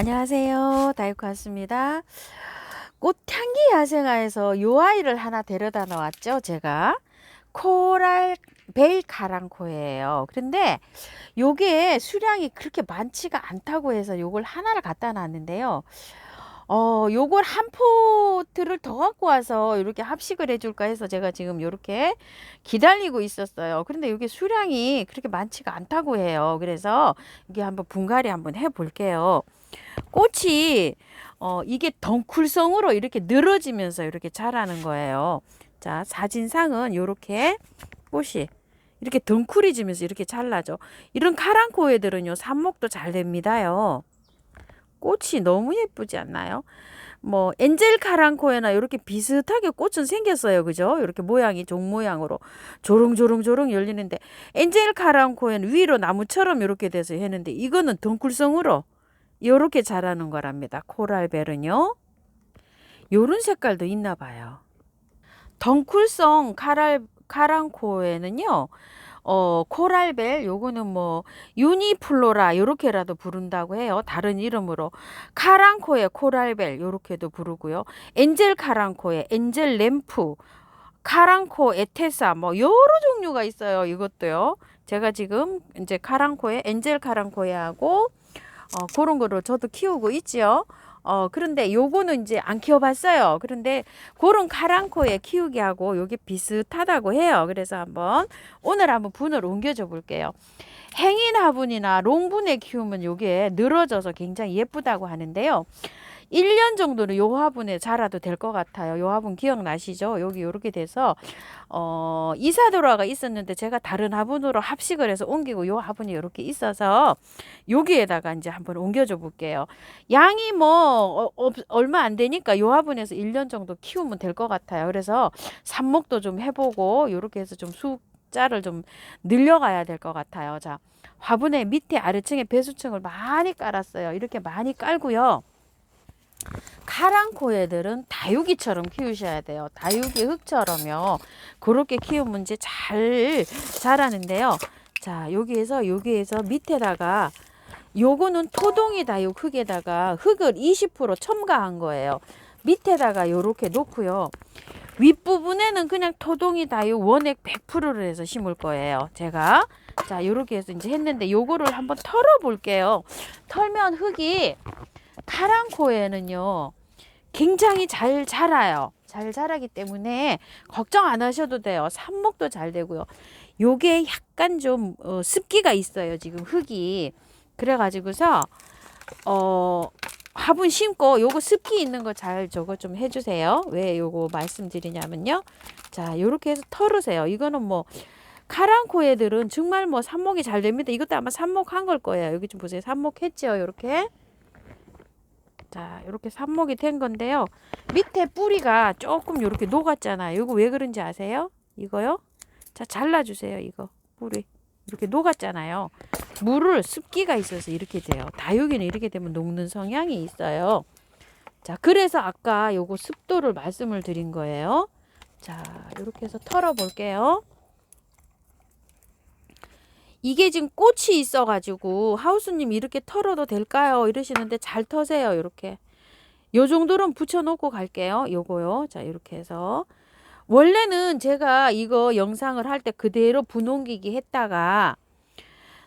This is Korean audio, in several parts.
안녕하세요. 다이코 왔습니다. 꽃향기 야생화에서 요 아이를 하나 데려다 놓았죠. 제가 코랄 벨 가랑코예요. 그런데 요게 수량이 그렇게 많지가 않다고 해서 요걸 하나를 갖다 놨는데요. 요걸 한 포트를 더 갖고 와서 이렇게 합식을 해줄까 해서 제가 지금 이렇게 기다리고 있었어요. 그런데 이게 수량이 그렇게 많지가 않다고 해요. 그래서 이게 한번 분갈이 한번 해 볼게요. 꽃이 이게 덩쿨성으로 이렇게 늘어지면서 이렇게 자라는 거예요. 자, 사진상은 이렇게 꽃이 이렇게 덩쿨해지면서 이렇게 잘라져. 이런 카랑코 애들은요, 삽목도 잘 됩니다요. 꽃이 너무 예쁘지 않나요? 뭐 엔젤 카랑코에나 이렇게 비슷하게 꽃은 생겼어요. 그죠? 이렇게 모양이 종 모양으로 조롱조롱조롱 열리는데 엔젤 카랑코에는 위로 나무처럼 이렇게 돼서 했는데 이거는 덩쿨성으로 요렇게 자라는 거랍니다. 코랄벨은요. 요런 색깔도 있나 봐요. 덩쿨성 카랑코에는요. 코랄벨 요거는 뭐 유니플로라 요렇게라도 부른다고 해요. 다른 이름으로 카랑코의 코랄벨 요렇게도 부르고요. 엔젤 카랑코의 엔젤 램프, 카랑코 에테사 뭐 여러 종류가 있어요. 이것도요. 제가 지금 이제 카랑코에 엔젤 카랑코에 하고 그런 거를 저도 키우고 있지요. 그런데 요거는 이제 안 키워봤어요. 그런데 그런 카랑코에 키우기 하고 요게 비슷하다고 해요. 그래서 오늘 한번 분을 옮겨줘 볼게요. 행인 화분이나 롱분에 키우면 요게 늘어져서 굉장히 예쁘다고 하는데요. 1년 정도는 요 화분에 자라도 될 것 같아요. 요 화분 기억나시죠? 여기 요렇게 돼서 이사 돌아가 있었는데 제가 다른 화분으로 합식을 해서 옮기고 요 화분이 요렇게 있어서 여기에다가 이제 한번 옮겨줘 볼게요. 양이 뭐 얼마 안 되니까 요 화분에서 1년 정도 키우면 될 것 같아요. 그래서 삽목도 좀 해보고 요렇게 해서 좀 숫자를 좀 늘려가야 될 것 같아요. 자, 화분의 밑에 아래층에 배수층을 많이 깔았어요. 이렇게 많이 깔고요. 카랑코 애들은 다육이처럼 키우셔야 돼요. 다육이 흙처럼요. 그렇게 키우면 이제 잘 자라는데요. 자, 여기에서 밑에다가 요거는 토동이 다육 흙에다가 흙을 20% 첨가한 거예요. 밑에다가 요렇게 놓고요. 윗부분에는 그냥 토동이 다육 원액 100%를 해서 심을 거예요. 제가. 자, 요렇게 해서 이제 했는데 요거를 한번 털어 볼게요. 털면 흙이 카랑코에는요. 굉장히 잘 자라요. 잘 자라기 때문에 걱정 안 하셔도 돼요. 삽목도 잘 되고요. 요게 약간 좀 습기가 있어요. 지금 흙이. 그래가지고서 화분 심고 요거 습기 있는 거 잘 저거 좀 해주세요. 왜 요거 말씀드리냐면요. 자, 요렇게 해서 털으세요. 이거는 뭐 카랑코 애들은 정말 뭐 삽목이 잘 됩니다. 이것도 아마 삽목한 걸 거예요. 여기 좀 보세요. 삽목했죠. 요렇게. 자, 이렇게 삽목이 된 건데요. 밑에 뿌리가 조금 이렇게 녹았잖아요. 이거 왜 그런지 아세요? 이거요? 자, 잘라주세요. 이거 뿌리 이렇게 녹았잖아요. 물을 습기가 있어서 이렇게 돼요. 다육이는 이렇게 되면 녹는 성향이 있어요. 자, 그래서 아까 요거 습도를 말씀을 드린 거예요. 자, 이렇게 해서 털어 볼게요. 이게 지금 꽃이 있어가지고 하우스님 이렇게 털어도 될까요? 이러시는데 잘 터세요. 이렇게. 요 정도는 붙여놓고 갈게요. 요거요. 자, 이렇게 해서. 원래는 제가 이거 영상을 할 때 그대로 분홍기기 했다가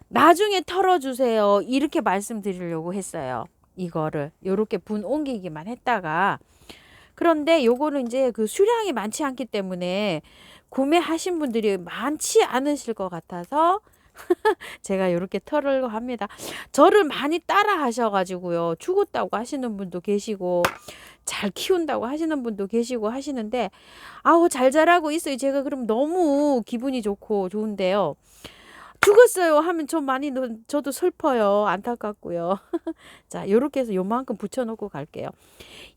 나중에 털어주세요. 이렇게 말씀드리려고 했어요. 이거를. 요렇게 분 옮기기만 했다가. 그런데 요거는 이제 그 수량이 많지 않기 때문에 구매하신 분들이 많지 않으실 것 같아서 제가 이렇게 털으려고 합니다. 저를 많이 따라 하셔가지고요. 죽었다고 하시는 분도 계시고 잘 키운다고 하시는 분도 계시고 하시는데 아우 잘 자라고 있어요. 제가 그럼 너무 기분이 좋고 좋은데요. 죽었어요 하면 좀 많이 저도 슬퍼요. 안타깝고요. 자, 요렇게 해서 요만큼 붙여놓고 갈게요.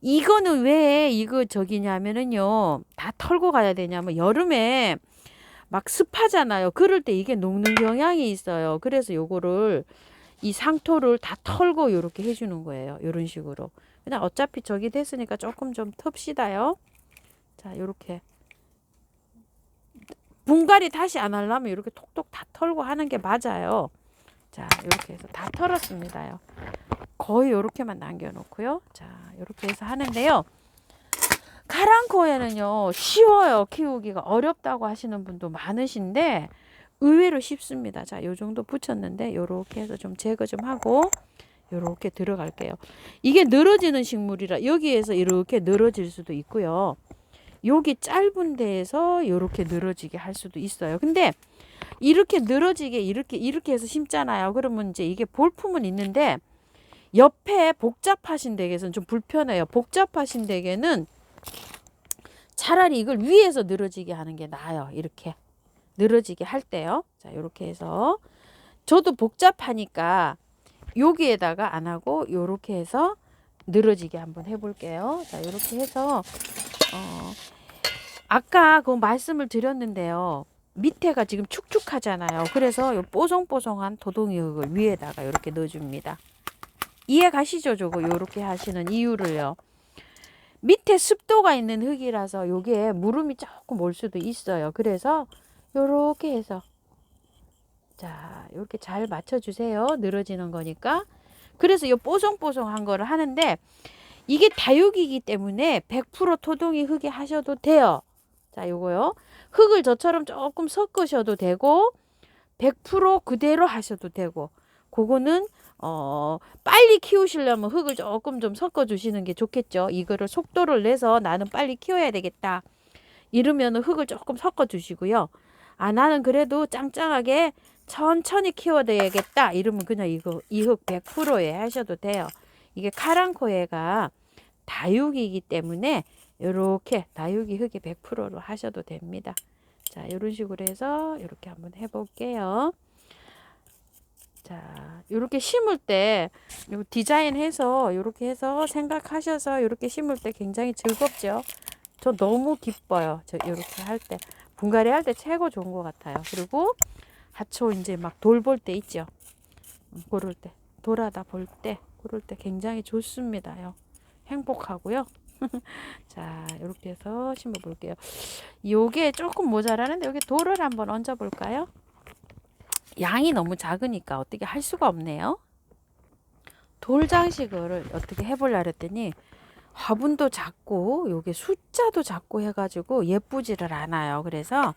이거는 왜 이거 저기냐면은요. 다 털고 가야 되냐면 여름에 막 습하잖아요. 그럴 때 이게 녹는 경향이 있어요. 그래서 요거를 이 상토를 다 털고 요렇게 해주는 거예요. 요런 식으로. 그냥 어차피 저기 됐으니까 조금 좀 텁시다요. 자, 요렇게. 분갈이 다시 안 하려면 이렇게 톡톡 다 털고 하는 게 맞아요. 자, 이렇게 해서 다 털었습니다요. 거의 요렇게만 남겨놓고요. 자, 요렇게 해서 하는데요. 카랑코에는요, 쉬워요. 키우기가 어렵다고 하시는 분도 많으신데 의외로 쉽습니다. 자, 요 정도 붙였는데 요렇게 해서 좀 제거 좀 하고 요렇게 들어갈게요. 이게 늘어지는 식물이라 여기에서 이렇게 늘어질 수도 있고요. 여기 짧은 데에서 요렇게 늘어지게 할 수도 있어요. 근데 이렇게 늘어지게 이렇게 해서 심잖아요. 그러면 이제 이게 볼품은 있는데 옆에 복잡하신 댁에서는 좀 불편해요. 복잡하신 댁에는 차라리 이걸 위에서 늘어지게 하는 게 나아요. 이렇게 늘어지게 할 때요. 자, 이렇게 해서 저도 복잡하니까 여기에다가 안 하고 요렇게 해서 늘어지게 한번 해볼게요. 자, 이렇게 해서 아까 그 말씀을 드렸는데요. 밑에가 지금 축축하잖아요. 그래서 요 뽀송뽀송한 도동이 흙을 위에다가 이렇게 넣어줍니다. 이해 가시죠? 저거 요렇게 하시는 이유를요. 밑에 습도가 있는 흙이라서 요게 물음이 조금 올 수도 있어요. 그래서 요렇게 해서 자, 이렇게 잘 맞춰주세요. 늘어지는 거니까. 그래서 이 뽀송뽀송한 거를 하는데 이게 다육이기 때문에 100% 토동이 흙에 하셔도 돼요. 자, 요거요. 흙을 저처럼 조금 섞으셔도 되고 100% 그대로 하셔도 되고 그거는 빨리 키우시려면 흙을 조금 좀 섞어 주시는 게 좋겠죠. 이거를 속도를 내서 나는 빨리 키워야 되겠다. 이러면 흙을 조금 섞어 주시고요. 아, 나는 그래도 짱짱하게 천천히 키워야겠다. 이러면 그냥 이 흙 100%에 하셔도 돼요. 이게 카랑코에가 다육이기 때문에 이렇게 다육이 흙이 100%로 하셔도 됩니다. 자, 이런 식으로 해서 이렇게 한번 해볼게요. 자, 이렇게 심을 때 디자인해서 이렇게 해서 생각하셔서 이렇게 심을 때 굉장히 즐겁죠. 저 너무 기뻐요. 저 이렇게 할 때 분갈이 할 때 최고 좋은 것 같아요. 그리고 하초 이제 막 돌 볼 때 있죠. 그럴 때 돌아다 볼 때 그럴 때 굉장히 좋습니다요. 행복하고요. 자, 이렇게 해서 심어 볼게요. 요게 조금 모자라는데 여기 돌을 한번 얹어 볼까요? 양이 너무 작으니까 어떻게 할 수가 없네요. 돌 장식을 어떻게 해보려 했더니 화분도 작고 요게 숫자도 작고 해가지고 예쁘지를 않아요. 그래서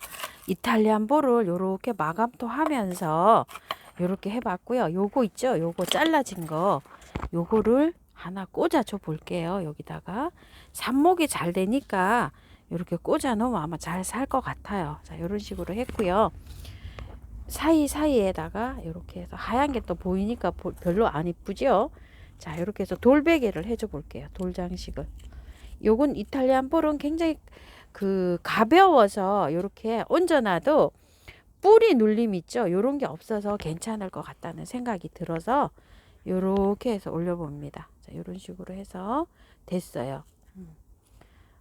이탈리안 볼을 요렇게 마감토 하면서 요렇게 해봤고요. 요거 있죠? 요거 잘라진 거 요거를 하나 꽂아줘 볼게요. 여기다가 삽목이 잘 되니까 이렇게 꽂아 놓으면 아마 잘 살 것 같아요. 자, 이런 식으로 했고요. 사이사이에다가 이렇게 해서 하얀 게 또 보이니까 별로 안 이쁘죠? 자, 이렇게 해서 돌베개를 해줘 볼게요. 돌 장식을. 요건 이탈리안 볼은 굉장히 가벼워서 이렇게 얹어놔도 뿌리 눌림 있죠? 요런 게 없어서 괜찮을 것 같다는 생각이 들어서 요렇게 해서 올려봅니다. 자, 요런 식으로 해서 됐어요.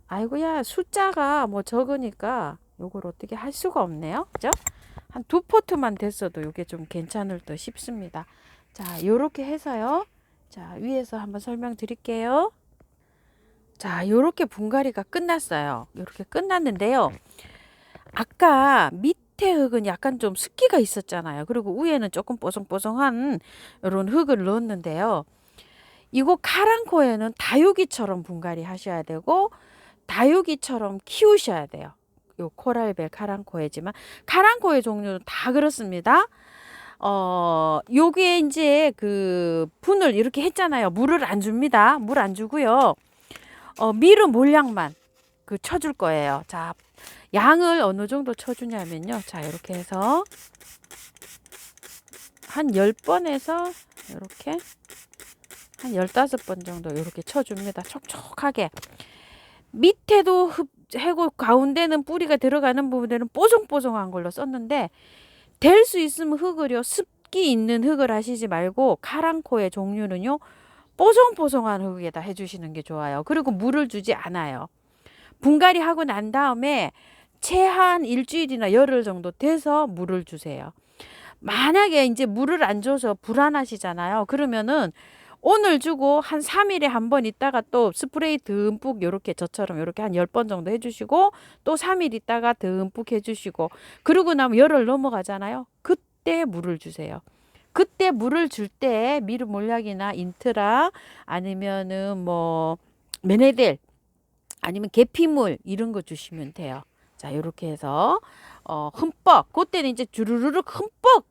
아이고야, 숫자가 뭐 적으니까 요걸 어떻게 할 수가 없네요. 그죠? 한 2포트만 됐어도 요게 좀 괜찮을 듯 싶습니다. 자, 요렇게 해서요. 자, 위에서 한번 설명드릴게요. 자, 요렇게 분갈이가 끝났어요. 요렇게 끝났는데요. 아까 밑에 흙은 약간 좀 습기가 있었잖아요. 그리고 위에는 조금 뽀송뽀송한 이런 흙을 넣었는데요. 이거 카랑코에는 다육이처럼 분갈이 하셔야 되고 다육이처럼 키우셔야 돼요. 요 코랄벨 카랑코에지만 카랑코에 종류는 다 그렇습니다. 요게 이제 분을 이렇게 했잖아요. 물을 안 줍니다. 물 안 주고요. 미르 몰약만 쳐줄 거예요. 자, 양을 어느 정도 쳐주냐면요. 자, 이렇게 해서 한 10번에서 이렇게 한 15번 정도 이렇게 쳐줍니다. 촉촉하게. 밑에도 해고 가운데는 뿌리가 들어가는 부분에는 뽀송뽀송한 걸로 썼는데 될 수 있으면 흙을요. 습기 있는 흙을 하시지 말고 카랑코의 종류는요. 뽀송뽀송한 흙에다 해주시는 게 좋아요. 그리고 물을 주지 않아요. 분갈이 하고 난 다음에 최한 일주일이나 열흘 정도 돼서 물을 주세요. 만약에 이제 물을 안 줘서 불안하시잖아요. 그러면은 오늘 주고 한 3일에 한 번 있다가 또 스프레이 듬뿍 요렇게 저처럼 요렇게 한 10번 정도 해주시고 또 3일 있다가 듬뿍 해주시고 그러고 나면 열흘 넘어가잖아요. 그때 물을 주세요. 그때 물을 줄 때 미르 몰약이나 인트라 아니면은 뭐 메네델 아니면 계피물 이런 거 주시면 돼요. 자, 이렇게 해서 흠뻑 그때는 이제 주르르륵 흠뻑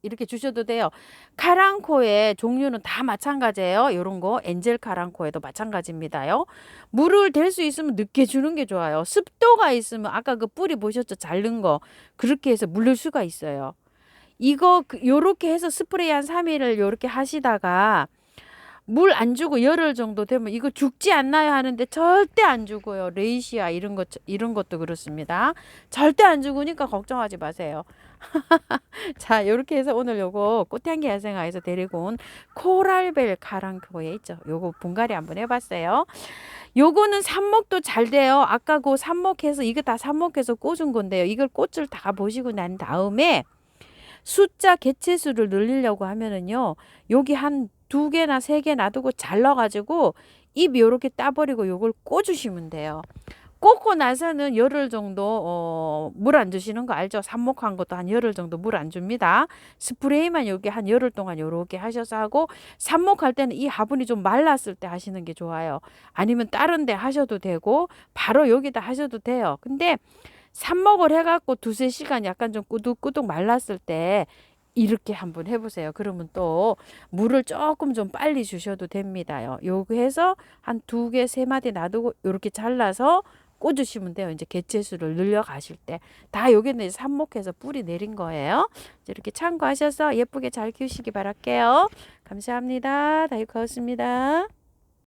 이렇게 주셔도 돼요. 카랑코의 종류는 다 마찬가지예요. 이런 거 엔젤 카랑코에도 마찬가지입니다요. 물을 댈 수 있으면 늦게 주는 게 좋아요. 습도가 있으면 아까 그 뿌리 보셨죠? 자른 거 그렇게 해서 물릴 수가 있어요. 이거 요렇게 해서 스프레이 한 3일을 요렇게 하시다가 물 안 주고 열흘 정도 되면 이거 죽지 않나요 하는데 절대 안 죽어요. 레이시아 이런 것도 그렇습니다. 절대 안 죽으니까 걱정하지 마세요. 자, 이렇게 해서 오늘 요거 꽃향기 야생화에서 데리고 온 코랄벨 카랑코에 있죠. 요거 분갈이 한번 해봤어요. 요거는 삽목도 잘 돼요. 아까 그 삽목해서 이거 다 삽목해서 꽂은 건데요. 이걸 꽃을 다 보시고 난 다음에 숫자 개체수를 늘리려고 하면은요. 여기 한 2개나 3개 놔두고 잘라가지고 잎 요렇게 따버리고 요걸 꽂으시면 돼요. 꽂고 나서는 열흘 정도 물 안 주시는 거 알죠? 삽목한 것도 한 열흘 정도 물 안 줍니다. 스프레이만 여기 한 열흘 동안 요렇게 하셔서 하고 삽목할 때는 이 화분이 좀 말랐을 때 하시는 게 좋아요. 아니면 다른 데 하셔도 되고 바로 여기다 하셔도 돼요. 근데 삽목을 해갖고 2~3시간 약간 좀 꾸둑꾸둑 말랐을 때 이렇게 한번 해보세요. 그러면 또 물을 조금 좀 빨리 주셔도 됩니다요. 요거 해서 한 2개, 3마디 놔두고 이렇게 잘라서 꽂으시면 돼요. 이제 개체수를 늘려 가실 때. 다 여기는 삽목해서 뿌리 내린 거예요. 이렇게 참고하셔서 예쁘게 잘 키우시기 바랄게요. 감사합니다. 다육하우스입니다.